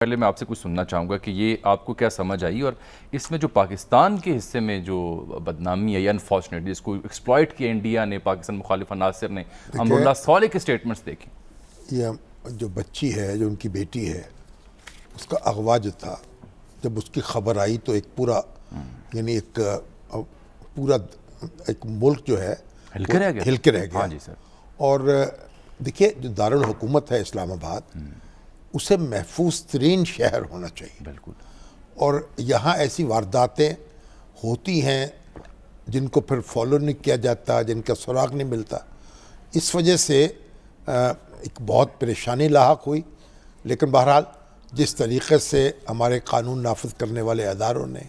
پہلے میں آپ سے کچھ سننا چاہوں گا کہ یہ آپ کو کیا سمجھ آئی، اور اس میں جو پاکستان کے حصے میں جو بدنامی ہے یا انفارچونیٹلی جس کو ایکسپلائٹ کیا انڈیا نے، پاکستان مخالف عناصر نے، امراللہ صالح کے سٹیٹمنٹس دیکھیں. یہ جو بچی ہے، جو ان کی بیٹی ہے، اس کا اغوا جو تھا، جب اس کی خبر آئی تو ایک پورا یعنی ایک پورا ایک ملک جو ہے ہل کے رہ گیا. ہاں جی سر. اور دیکھیے، جو دارالحکومت ہے اسلام آباد، اسے محفوظ ترین شہر ہونا چاہیے. بالکل. اور یہاں ایسی وارداتیں ہوتی ہیں جن کو پھر فالو نہیں کیا جاتا، جن کا سراغ نہیں ملتا. اس وجہ سے ایک بہت پریشانی لاحق ہوئی. لیکن بہرحال جس طریقے سے ہمارے قانون نافذ کرنے والے اداروں نے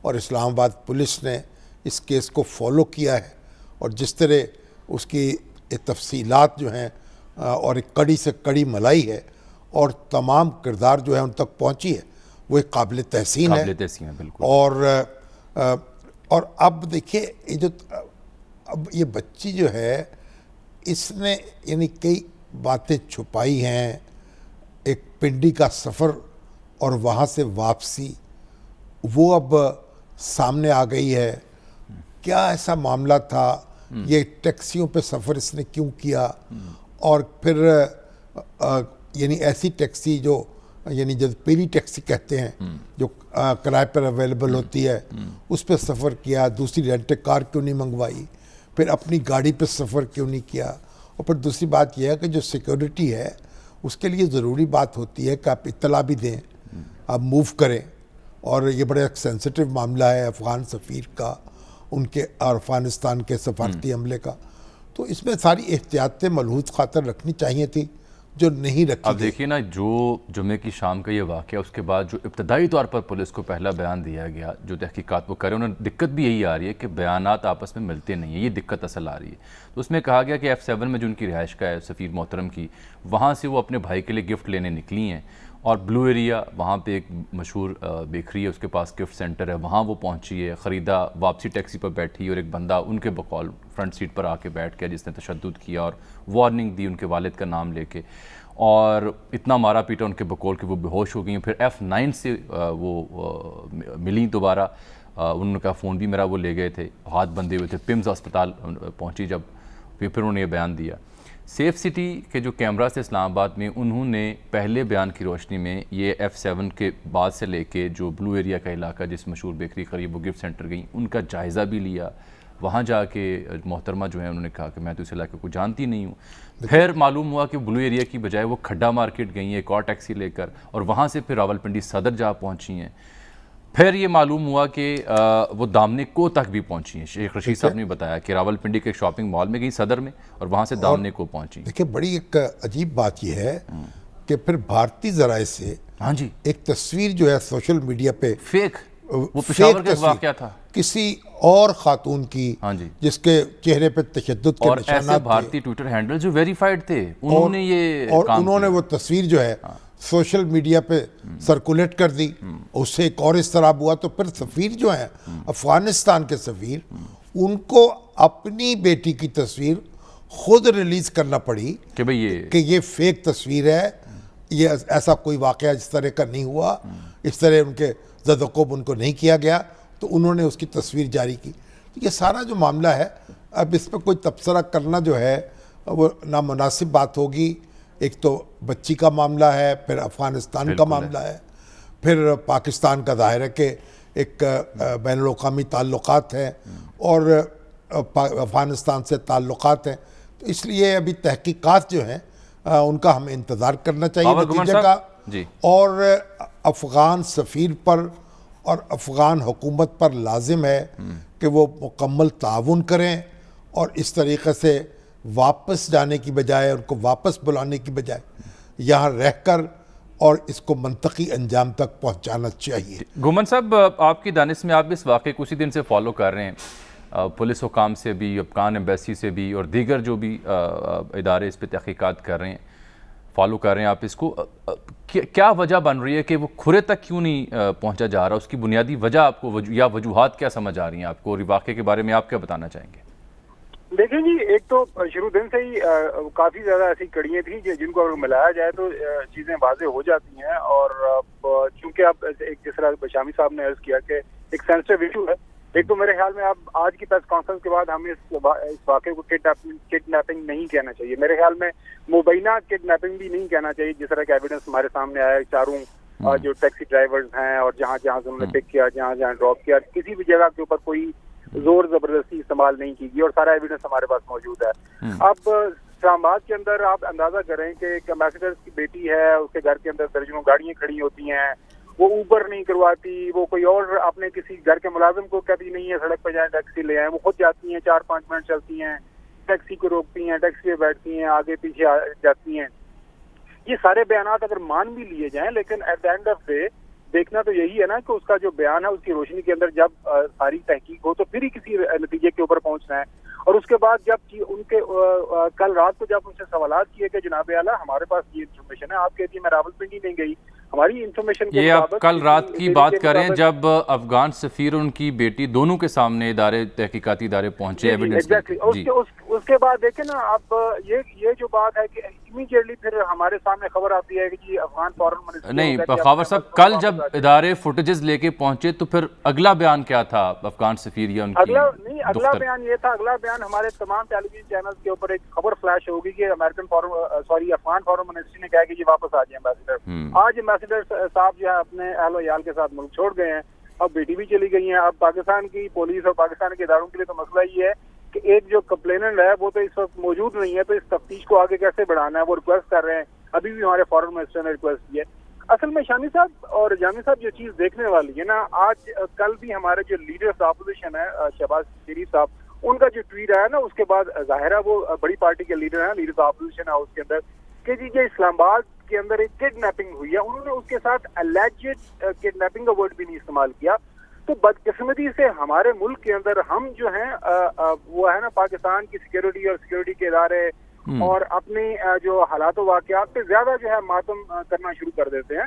اور اسلام آباد پولیس نے اس کیس کو فالو کیا ہے، اور جس طرح اس کی تفصیلات جو ہیں اور ایک کڑی سے کڑی ملائی ہے اور تمام کردار جو ہے ان تک پہنچی ہے، وہ ایک قابل تحسین ہے. بالکل. اور اب دیکھیے، اب یہ بچی جو ہے، اس نے یعنی کئی باتیں چھپائی ہیں. ایک پنڈی کا سفر اور وہاں سے واپسی، وہ اب سامنے آ گئی ہے. کیا ایسا معاملہ تھا؟ یہ ٹیکسیوں پہ سفر اس نے کیوں کیا؟ اور پھر یعنی ایسی ٹیکسی جو یعنی جب پیری ٹیکسی کہتے ہیں، جو کرائے پر اویلیبل ہوتی ہے، اس پہ سفر کیا. دوسری رینٹ کار کیوں نہیں منگوائی؟ پھر اپنی گاڑی پہ سفر کیوں نہیں کیا؟ اور پھر دوسری بات یہ ہے کہ جو سیکیورٹی ہے، اس کے لیے ضروری بات ہوتی ہے کہ آپ اطلاع بھی دیں، آپ موو کریں. اور یہ بڑا ایک سینسٹیو معاملہ ہے افغان سفیر کا، ان کے اور افغانستان کے سفارتی عملے کا. تو اس میں ساری احتیاطیں ملحوظ خاطر رکھنی چاہیے تھی، جو نہیں رکھی. اب دیکھیے نا، جو جمعے کی شام کا یہ واقعہ، اس کے بعد جو ابتدائی طور پر پولیس کو پہلا بیان دیا گیا، جو تحقیقات وہ کرے، انہیں دقت بھی یہی آ رہی ہے کہ بیانات آپس میں ملتے نہیں ہیں. یہ دقت اصل آ رہی ہے. تو اس میں کہا گیا کہ F7 میں جو ان کی رہائش کا ہے سفیر محترم کی، وہاں سے وہ اپنے بھائی کے لیے گفٹ لینے نکلی ہیں، اور بلو ایریا وہاں پہ ایک مشہور بیکری ہے، اس کے پاس گفٹ سینٹر ہے، وہاں وہ پہنچی ہے. خریدا، واپسی ٹیکسی پر بیٹھی، اور ایک بندہ ان کے بقول فرنٹ سیٹ پر آ کے بیٹھ گیا، جس نے تشدد کیا اور وارننگ دی ان کے والد کا نام لے کے، اور اتنا مارا پیٹا ان کے بقول کہ وہ بے ہوش ہو گئی ہیں. پھر F9 سے وہ ملی دوبارہ. ان کا فون بھی میرا وہ لے گئے تھے، ہاتھ بندھے ہوئے تھے. پمز ہسپتال پہنچی جب، پھر انہوں نے یہ بیان دیا. سیف سٹی کے جو کیمرہ سے اسلام آباد میں، انہوں نے پہلے بیان کی روشنی میں یہ F7 کے بعد سے لے کے جو بلو ایریا کا علاقہ جس مشہور بیکری قریب وہ گفٹ سینٹر گئی، ان کا جائزہ بھی لیا. وہاں جا کے محترمہ جو ہیں، انہوں نے کہا کہ میں تو اس علاقے کو جانتی نہیں ہوں. پھر معلوم ہوا کہ بلو ایریا کی بجائے وہ کھڈا مارکیٹ گئی ہیں ایک اور ٹیکسی لے کر، اور وہاں سے پھر راولپنڈی صدر جا پہنچی ہیں. پھر یہ معلوم ہوا کہ وہ دامنے کو تک بھی پہنچی ہیں. شیخ رشید صاحب نے بتایا کہ راولپنڈی کے شاپنگ مال میں گئی صدر میں، اور وہاں سے دامنے کو پہنچی. دیکھیں، بڑی ایک عجیب بات یہ ہے کہ پھر بھارتی ذرائع سے ہاں جی ایک تصویر جو ہے سوشل میڈیا پہ فیک، وہ پشاور کا واقعہ تھا، کسی اور خاتون کی، جس کے چہرے پہ تشدد کے نشانات تھے، اور ایسے بھارتی ٹویٹر ہینڈل جو ویریفائڈ تھے، انہوں نے یہ اور انہوں نے وہ تصویر جو ہے سوشل میڈیا پہ سرکولیٹ کر دی. اس سے ایک اور اضطراب ہوا. تو پھر سفیر جو ہیں، افغانستان کے سفیر، ان کو اپنی بیٹی کی تصویر خود ریلیز کرنا پڑی کہ یہ فیک تصویر ہے، یہ ایسا کوئی واقعہ اس طرح کا نہیں ہوا، اس طرح ان کے زد و کوب ان کو نہیں کیا گیا. تو انہوں نے اس کی تصویر جاری کی. یہ سارا جو معاملہ ہے، اب اس پہ کوئی تبصرہ کرنا جو ہے وہ نامناسب بات ہوگی. ایک تو بچی کا معاملہ ہے، پھر افغانستان کا معاملہ ہے، پھر پاکستان کا ظاہر ہے کہ ایک بین الاقوامی تعلقات ہیں، اور افغانستان سے تعلقات ہیں. تو اس لیے ابھی تحقیقات جو ہیں ان کا ہمیں انتظار کرنا چاہیے نتیجے کا. اور افغان سفیر پر اور افغان حکومت پر لازم ہے کہ وہ مکمل تعاون کریں، اور اس طریقے سے واپس جانے کی بجائے، ان کو واپس بلانے کی بجائے یہاں رہ کر اور اس کو منطقی انجام تک پہنچانا چاہیے. گومن صاحب، آپ کی دانش میں آپ اس واقعے کو اسی دن سے فالو کر رہے ہیں، پولیس حکام سے بھی، افغان ایمبیسی سے بھی، اور دیگر جو بھی ادارے اس پہ تحقیقات کر رہے ہیں، فالو کر رہے ہیں آپ اس کو. کیا وجہ بن رہی ہے کہ وہ کھرے تک کیوں نہیں پہنچا جا رہا؟ اس کی بنیادی وجہ آپ کو یا وجوہات کیا سمجھ آ رہی ہیں آپ کو، اور واقعے کے بارے میں آپ کیا بتانا چاہیں گے؟ دیکھیں جی، ایک تو شروع دن سے ہی کافی زیادہ ایسی کڑیاں تھیں جن کو اگر ملایا جائے تو چیزیں واضح ہو جاتی ہیں، اور چونکہ اب ایک جس طرح شامی صاحب نے عرض کیا کہ ایک سینسٹیو ایشو ہے، ایک تو میرے خیال میں اب آج کی پریس کانفرنس کے بعد ہمیں اس واقعے کو کڈنیپنگ نہیں کہنا چاہیے، میرے خیال میں مبینہ کڈنیپنگ بھی نہیں کہنا چاہیے، جس طرح کا ایویڈنس ہمارے سامنے آیا ہے، چاروں جو ٹیکسی ڈرائیورز ہیں اور جہاں جہاں سے انہوں نے پک کیا، جہاں جہاں ڈراپ کیا، کسی بھی جگہ کے اوپر کوئی زور زبردستی استعمال نہیں کی گئی اور سارا ایویڈنس ہمارے پاس موجود ہے۔ اب اسلام آباد کے اندر آپ اندازہ کریں کہ ایک امبیسڈر کی بیٹی ہے، اس کے گھر کے اندر درجنوں گاڑیاں کھڑی ہوتی ہیں، وہ اوبر نہیں کرواتی، وہ کوئی اور اپنے کسی گھر کے ملازم کو کہتی نہیں ہے سڑک پہ جائیں ٹیکسی لے آئیں، وہ خود جاتی ہیں، 4-5 منٹ چلتی ہیں، ٹیکسی کو روکتی ہیں، ٹیکسی پہ بیٹھتی ہیں، آگے پیچھے جاتی ہیں۔ یہ سارے بیانات اگر مان بھی لیے جائیں، لیکن at the end of day دیکھنا تو یہی ہے نا کہ اس کا جو بیان ہے اس کی روشنی کے اندر جب ساری تحقیق ہو تو پھر ہی کسی نتیجے کے اوپر پہنچنا ہے۔ اور اس کے بعد جب ان کے کل رات کو جب ان سے سوالات کیے کہ جناب اعلیٰ ہمارے پاس یہ انفارمیشن ہے، آپ کہتی ہیں میں راولپنڈی نہیں گئی، ہماری انفارمیشن کے یہ آپ مطابق کل رات کی بات کریں جب افغان سفیر اور ان کی بیٹی دونوں کے سامنے تحقیقاتی ادارے پہنچے ایویڈنس ایگزیکٹلی، اس کے بعد دیکھیں نا اب یہ جو بات ہے کہ امیڈیٹلی پھر ہمارے سامنے خبر آتی ہے کہ جی افغان فارن منسٹری نہیں خاور صاحب، کل جب ادارے فوٹیجز لے کے پہنچے تو پھر اگلا بیان کیا تھا افغان سفیر یا ان کی اگلا بیان یہ تھا، اگلا بیان ہمارے تمام ٹیلی ویژن چینلز کے اوپر ایک خبر فلیش ہوگی کہ افغان فارن منسٹری نے کہا کہ یہ واپس آ جائیں امبیسڈر۔ آج امبیسڈر صاحب جو ہے اپنے اہل و عیال کے ساتھ ملک چھوڑ گئے ہیں، اب بیٹی بھی چلی گئی ہیں۔ اب پاکستان کی پولیس اور پاکستان کے اداروں کے لیے تو مسئلہ یہ ہے کہ ایک جو کمپلیننٹ ہے وہ تو اس وقت موجود نہیں ہے، تو اس تفتیش کو آگے کیسے بڑھانا ہے، وہ ریکویسٹ کر رہے ہیں، ابھی بھی ہمارے فارن منسٹر نے ریکویسٹ کی ہے۔ اصل میں شامی صاحب اور جامی صاحب جو چیز دیکھنے والی ہے نا، آج کل بھی ہمارے جو لیڈر آف اپوزیشن ہے شہباز شریف صاحب، ان کا جو ٹویٹ آیا نا، اس کے بعد ظاہر ہے وہ بڑی پارٹی کے لیڈر ہیں، لیڈر آف اپوزیشن ہے اس کے اندر، کہ جی یہ اسلام آباد کے اندر ایک کڈنیپنگ ہوئی ہے، انہوں نے اس کے ساتھ الیجڈ کڈنیپنگ کا ورڈ بھی نہیں استعمال کیا۔ تو بدقسمتی سے ہمارے ملک کے اندر ہم جو ہیں وہ ہے نا پاکستان کی سیکیورٹی اور سیکیورٹی کے ادارے اور اپنی جو حالات و واقعات پہ زیادہ جو ہے ماتم کرنا شروع کر دیتے ہیں،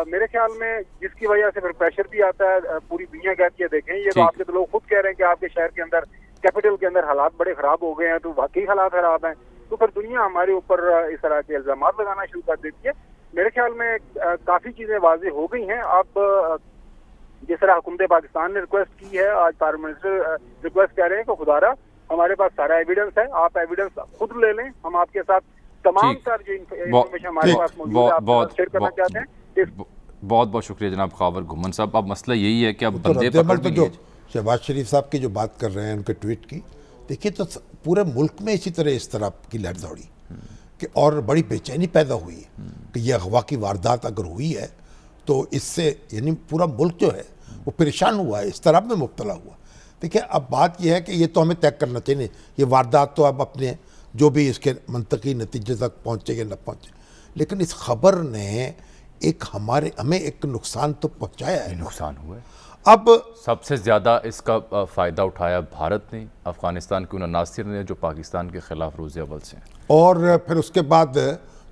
میرے خیال میں، جس کی وجہ سے پھر پریشر بھی آتا ہے، پوری دنیا کہتی ہے دیکھیں یہ تو آپ کے تو لوگ خود کہہ رہے ہیں کہ آپ کے شہر کے اندر کیپٹل کے اندر حالات بڑے خراب ہو گئے ہیں، تو واقعی حالات خراب ہیں، تو پھر دنیا ہمارے اوپر اس طرح کے الزامات لگانا شروع کر دیتی ہے۔ میرے خیال میں کافی چیزیں واضح ہو گئی ہیں۔ اب جس طرح حکومت پاکستان نے ریکویسٹ کی ہے، آج فارن منسٹر ریکویسٹ کر رہے ہیں کہ خدا ہمارے پاس سارا ایویڈنس ہے، آپ ایویڈنس خود لے لیں، ہم آپ کے ساتھ تمام سر جو انفارمیشن ہمارے پاس موجود ہے آپ شیئر کرنا چاہتے ہیں۔ بہت بہت شکریہ جناب خاور گھمن صاحب۔ اب مسئلہ یہی ہے کہ اب بندے رد عمل پکڑ تو بھی جو لیے۔ شہباز شریف صاحب کی جو بات کر رہے ہیں ان کے ٹویٹ کی، دیکھیے تو پورے ملک میں اسی طرح اس طرح کی لہر دوڑی کہ اور بڑی بے چینی پیدا ہوئی ہے کہ یہ اغوا کی واردات اگر ہوئی ہے تو اس سے یعنی پورا ملک جو ہے وہ پریشان ہوا ہے، اس طرح میں مبتلا ہوا۔ دیکھیں اب بات یہ ہے کہ یہ تو ہمیں طے کرنا چاہیے، یہ واردات تو اب اپنے جو بھی اس کے منطقی نتیجے تک پہنچے یا نہ پہنچے، لیکن اس خبر نے ایک ہمیں ایک نقصان تو پہنچایا ہے۔ نقصان ہوا ہے۔ اب سب سے زیادہ اس کا فائدہ اٹھایا بھارت نے، افغانستان کے ان عناصر نے جو پاکستان کے خلاف روز اول سے ہیں، اور پھر اس کے بعد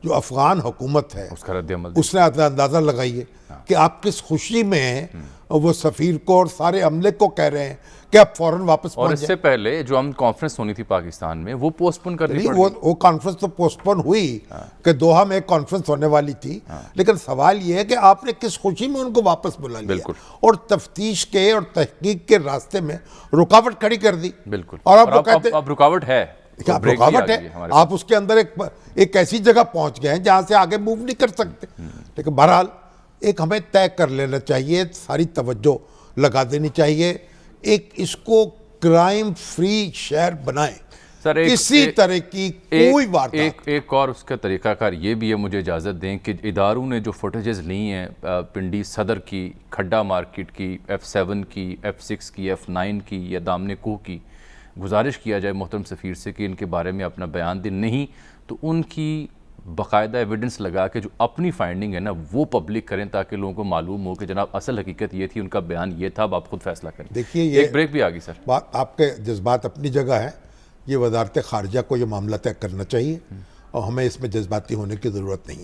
جو افغان حکومت ہے اس کا رد عمل اس نے اندازہ لگائیے کہ آپ کس خوشی میں وہ سفیر کو اور سارے عملے کو کہہ رہے ہیں کہ آپ فوراً واپس اور پہنچ اس سے پہلے جو ہم کانفرنس ہونی تھی پاکستان میں وہ پوسٹ پون کر دی جائیں۔ وہ کانفرنس تو پوسٹ پون ہوئی کہ دوحہ میں ایک کانفرنس ہونے والی تھی، لیکن سوال یہ ہے کہ آپ نے کس خوشی میں ان کو واپس بلا لیا اور تفتیش کے اور تحقیق کے راستے میں رکاوٹ کھڑی کر دی۔ بالکل، اور آپ کہتے اب رکاوٹ ہے، رکاوٹ ہے، آپ اس کے اندر ایک ایسی جگہ پہنچ گئے ہیں جہاں سے آگے موو نہیں کر سکتے۔ لیکن بہرحال ایک ہمیں طے کر لینا چاہیے، ساری توجہ لگا دینی چاہیے، ایک اس کو کرائم فری شہر بنائیں، کسی طرح کی کوئی واردات۔ ایک اور اس کا طریقہ کار یہ بھی ہے، مجھے اجازت دیں کہ اداروں نے جو فوٹیجز لی ہیں پنڈی صدر کی، کھڈا مارکیٹ کی، F7 کی، F6 کی، F9 کی یا دامن کوہ کی، گزارش کیا جائے محترم سفیر سے کہ ان کے بارے میں اپنا بیان دیں، نہیں تو ان کی باقاعدہ ایویڈنس لگا کے جو اپنی فائنڈنگ ہے نا وہ پبلک کریں تاکہ لوگوں کو معلوم ہو کہ جناب اصل حقیقت یہ تھی، ان کا بیان یہ تھا، اب آپ خود فیصلہ کریں۔ دیکھیے یہ ایک بریک بھی آگی سر۔ آپ کے جذبات اپنی جگہ ہیں، یہ وزارت خارجہ کو یہ معاملہ طے کرنا چاہیے اور ہمیں اس میں جذباتی ہونے کی ضرورت نہیں ہے۔